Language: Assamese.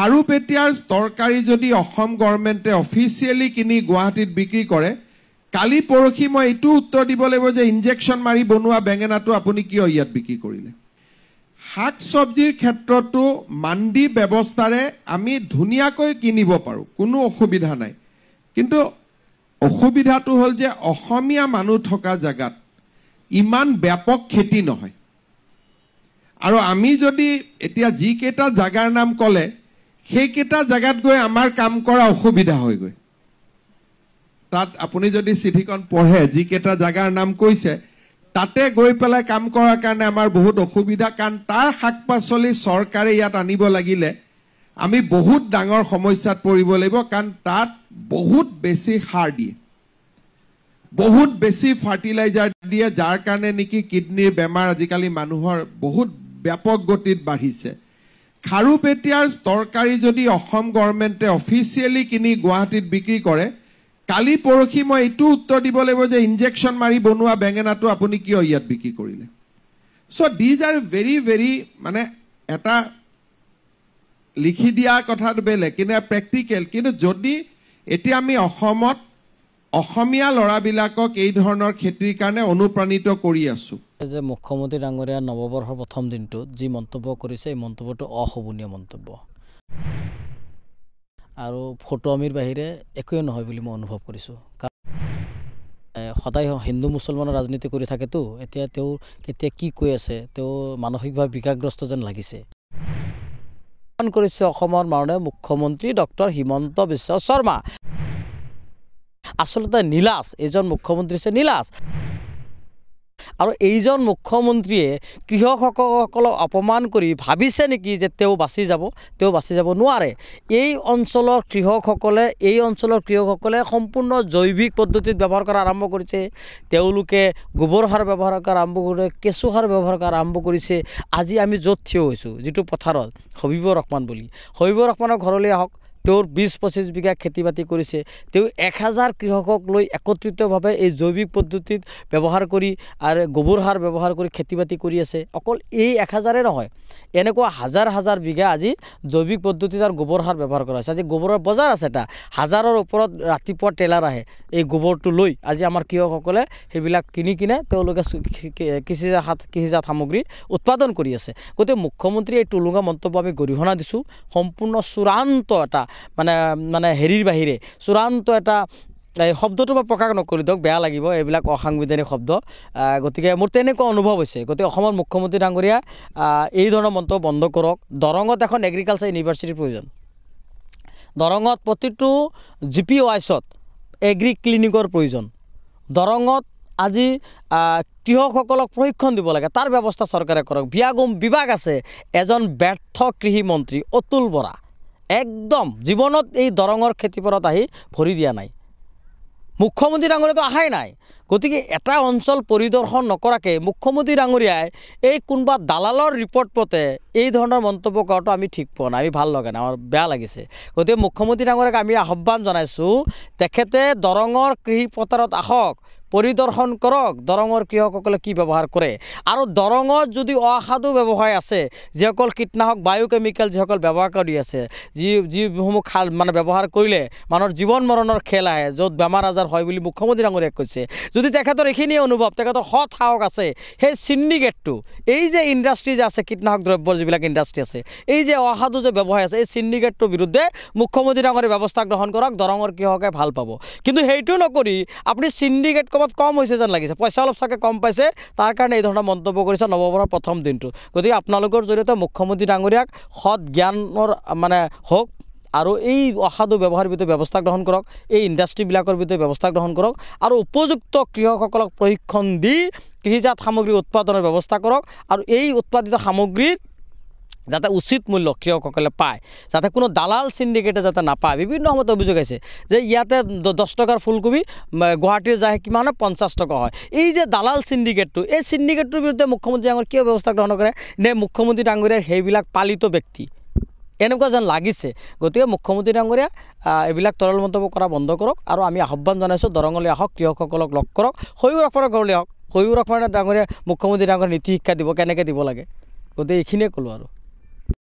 খাৰুপেটীয়াৰ তৰকাৰী যদি অসম গভৰ্ণমেণ্টে অফিচিয়েলি কিনি গুৱাহাটীত বিক্ৰী কৰে, কালি পৰহি মই এইটো উত্তৰ দিব লাগিব যে ইনজেকশ্যন মাৰি বনোৱা বেঙেনাটো আপুনি কিয় ইয়াত বিক্ৰী কৰিলে। শাক চব্জিৰ ক্ষেত্ৰতো মান্ডি ব্যৱস্থাৰে আমি ধুনীয়াকৈ কিনিব পাৰোঁ, কোনো অসুবিধা নাই। কিন্তু অসুবিধাটো হ'ল যে অসমীয়া মানুহ থকা জেগাত ইমান ব্যাপক খেতি নহয়। আৰু আমি যদি এতিয়া যিকেইটা জেগাৰ নাম ক'লে সেইকেইটা জেগাত গৈ আমাৰ কাম কৰা অসুবিধা হৈ গৈ। তাত আপুনি যদি চিঠিখন পঢ়ে যিকেইটা জেগাৰ নাম কৈছে তাতে গৈ পেলাই কাম কৰাৰ কাৰণে আমাৰ বহুত অসুবিধা, কাৰণ তাৰ শাক পাচলি চৰকাৰে ইয়াত আনিব লাগিলে আমি বহুত ডাঙৰ সমস্যাত পৰিব লাগিব, কাৰণ তাত বহুত বেছি সাৰ দিয়ে, বহুত বেছি ফাৰ্টিলাইজাৰ দিয়ে, যাৰ কাৰণে নেকি কিডনিৰ বেমাৰ আজিকালি মানুহৰ বহুত ব্যাপক গতিত বাঢ়িছে। খাৰুপেটীয়াৰ তৰকাৰী যদি অসম গভৰ্ণমেণ্টে অফিচিয়েলি কিনি গুৱাহাটীত বিক্ৰী কৰে, কালি পৰহি মই এইটো উত্তৰ দিব লাগিব যে ইনজেকশ্যন মাৰি বনোৱা বেঙেনাটো আপুনি কিয় ইয়াত বিক্ৰী কৰিলে। চ' দিজ আৰ ভেৰি ভেৰি মানে এটা লিখি দিয়া কথাটো বেলেগ, কিন্তু প্ৰেক্টিকেল। কিন্তু যদি এতিয়া আমি অসমত অসমীয়া ল'ৰাবিলাকক এই ধৰণৰ খেতিৰ কাৰণে অনুপ্ৰাণিত কৰি আছোঁ। যে মুখ্যমন্ত্ৰী ডাঙৰীয়া নৱবৰ্ষৰ প্ৰথম দিনটোত যি মন্তব্য কৰিছে এই মন্তব্যটো অশোভনীয় মন্তব্য আৰু ফটোআমিৰ বাহিৰে একোৱে নহয় বুলি মই অনুভৱ কৰিছোঁ। কাৰণ সদায় হিন্দু মুছলমানৰ ৰাজনীতি কৰি থাকেতো, এতিয়া তেওঁ কেতিয়া কি কৈ আছে, তেওঁ মানসিকভাৱে বিকাৰগ্ৰস্ত যেন লাগিছে। কৰিছে অসমৰ মাননীয় মুখ্যমন্ত্ৰী ডক্টৰ হিমন্ত বিশ্ব শৰ্মা। আচলতে নীলাজ, এইজন মুখ্যমন্ত্ৰী হৈছে নীলাজ। আৰু এইজন মুখ্যমন্ত্ৰীয়ে কৃষকসকলক অপমান কৰি ভাবিছে নেকি যে তেওঁ বাচি যাব নোৱাৰে। এই অঞ্চলৰ কৃষকসকলে সম্পূৰ্ণ জৈৱিক পদ্ধতিত ব্যৱহাৰ কৰা আৰম্ভ কৰিছে। তেওঁলোকে গোবৰ সাৰ ব্যৱহাৰ কৰা আৰম্ভ কৰে, কেঁচু সাৰ ব্যৱহাৰ কৰা আৰম্ভ কৰিছে। আজি আমি য'ত থিয় হৈছোঁ যিটো পথাৰত, হবিবৰ ৰহমান বুলি, হবিবৰ ৰহমানৰ ঘৰলৈ আহক। তেওঁৰ 20-25 বিঘা খেতি বাতি কৰিছে। তেওঁ 1000 কৃষকক লৈ একত্ৰিতভাৱে এই জৈৱিক পদ্ধতিত ব্যৱহাৰ কৰি আৰু গোবৰ সাৰ ব্যৱহাৰ কৰি খেতি বাতি কৰি আছে। অকল এই 1000 নহয়, এনেকুৱা হাজাৰ হাজাৰ বিঘা আজি জৈৱিক পদ্ধতিত আৰু গোবৰ সাৰ ব্যৱহাৰ কৰা হৈছে। আজি গোবৰৰ বজাৰ আছে, এটা 1000ৰ ওপৰত ৰাতিপুৱা টেলাৰ আহে এই গোবৰটো লৈ। আজি আমাৰ কৃষকসকলে সেইবিলাক কিনে তেওঁলোকে কৃষিজাত সামগ্ৰী উৎপাদন কৰি আছে। গতিকে মুখ্যমন্ত্ৰীয়ে এই টুলুঙা মন্তব্য আমি গৰিহণা দিছোঁ। সম্পূৰ্ণ চূড়ান্ত এটা মানে হেৰিৰ বাহিৰে চূড়ান্ত এটা শব্দটো মই প্ৰকাশ নকৰি দিয়ক, বেয়া লাগিব, এইবিলাক অসাংবিধানিক শব্দ। গতিকে মোৰ তেনেকুৱা অনুভৱ হৈছে। গতিকে অসমৰ মুখ্যমন্ত্ৰী ডাঙৰীয়া এই ধৰণৰ মন্তব্য বন্ধ কৰক। দৰঙত এখন এগ্ৰিকালচাৰ ইউনিভাৰ্চিটিৰ প্ৰয়োজন। দৰঙত প্ৰতিটো GPOIছত এগ্ৰি ক্লিনিকৰ প্ৰয়োজন। দৰঙত আজি কৃষকসকলক প্ৰশিক্ষণ দিব লাগে, তাৰ ব্যৱস্থা চৰকাৰে কৰক। বিভাগ আছে এজন ব্যৰ্থ কৃষি মন্ত্ৰী অতুল বৰা, একদম জীৱনত এই দৰঙৰ খেতিপথাৰত আহি ভৰি দিয়া নাই। মুখ্যমন্ত্ৰী ডাঙৰীয়াতো আহাই নাই। গতিকে এটা অঞ্চল পৰিদৰ্শন নকৰাকৈ মুখ্যমন্ত্ৰী ডাঙৰীয়াই এই কোনোবা দালালৰ ৰিপৰ্ট মতে এই ধৰণৰ মন্তব্য কৰাটো আমি ঠিক পোৱা নাই, আমি ভাল লগা নাই, আমাৰ বেয়া লাগিছে। গতিকে মুখ্যমন্ত্ৰী ডাঙৰীয়াক আমি আহ্বান জনাইছোঁ, তেখেতে দৰঙৰ কৃষি পথাৰত আহক, পৰিদৰ্শন কৰক দৰঙৰ কৃষকসকলে কি ব্যৱহাৰ কৰে। আৰু দৰঙত যদি অসাধু ব্যৱসায় আছে, যিসকল কীটনাশক বায়'কেমিকেল যিসকল ব্যৱহাৰ কৰি আছে, যিসমূহ মানে ব্যৱহাৰ কৰিলে মানুহৰ জীৱন মৰণৰ খেল আহে, য'ত বেমাৰ আজাৰ হয় বুলি মুখ্যমন্ত্ৰী ডাঙৰীয়াক কৈছে, যদি তেখেতৰ এইখিনি অনুভৱ, তেখেতৰ সৎ সাহস আছে, সেই চিণ্ডিকেটটো, এই যে ইণ্ডাষ্ট্ৰী যে আছে, কীটনাশক দ্ৰব্যৰ যিবিলাক ইণ্ডাষ্ট্ৰী আছে, এই যে অসাধু যে ব্যৱসায় আছে, এই চিণ্ডিকেটটোৰ বিৰুদ্ধে মুখ্যমন্ত্ৰী ডাঙৰীয়াই ব্যৱস্থা গ্ৰহণ কৰক, দৰঙৰ কৃষকে ভাল পাব। কিন্তু সেইটো নকৰি আপুনি চিণ্ডিকেট কম হৈছে যেন লাগিছে, পইচা অলপ চাগে কম পাইছে, তাৰ কাৰণে এই ধৰণৰ মন্তব্য কৰিছে নৱবৰ্ষৰ প্ৰথম দিনটো। গতিকে আপোনালোকৰ জৰিয়তে মুখ্যমন্ত্ৰী ডাঙৰীয়াক সৎ জ্ঞানৰ মানে হওক আৰু এই অসাধু ব্যৱহাৰৰ বিৰুদ্ধে ব্যৱস্থা গ্ৰহণ কৰক, এই ইণ্ডাষ্ট্ৰীবিলাকৰ বিৰুদ্ধে ব্যৱস্থা গ্ৰহণ কৰক আৰু উপযুক্ত কৃষকসকলক প্ৰশিক্ষণ দি কৃষিজাত সামগ্ৰী উৎপাদনৰ ব্যৱস্থা কৰক আৰু এই উৎপাদিত সামগ্ৰীৰ যাতে উচিত মূল্য কৃষকসকলে পায়, যাতে কোনো দালাল চিণ্ডিকেটে যাতে নাপায়। বিভিন্ন সময়ত অভিযোগ আছে যে ইয়াতে 10 টকাৰ ফুলকবি গুৱাহাটীৰ যায় কিমান 50 টকা হয়। এই যে দালাল চিণ্ডিকেটটো, এই চিণ্ডিকেটটোৰ বিৰুদ্ধে মুখ্যমন্ত্ৰী ডাঙৰীয়াই কিয় ব্যৱস্থা গ্ৰহণ কৰে, নে মুখ্যমন্ত্ৰী ডাঙৰীয়াৰ সেইবিলাক পালিত ব্যক্তি এনেকুৱা যেন লাগিছে। গতিকে মুখ্যমন্ত্ৰী ডাঙৰীয়া এইবিলাক তৰল মন্তব্য কৰা বন্ধ কৰক আৰু আমি আহ্বান জনাইছোঁ দৰঙলৈ আহক, কৃষকসকলক লগ কৰক, হবিবৰ ৰহমানৰ ঘৰলৈ আহক। হবিবৰ ৰহমান ডাঙৰীয়া মুখ্যমন্ত্ৰী ডাঙৰীয়াক নীতি শিক্ষা দিব, কেনেকৈ দিব লাগে। গতিকে এইখিনিয়ে ক'লোঁ আৰু।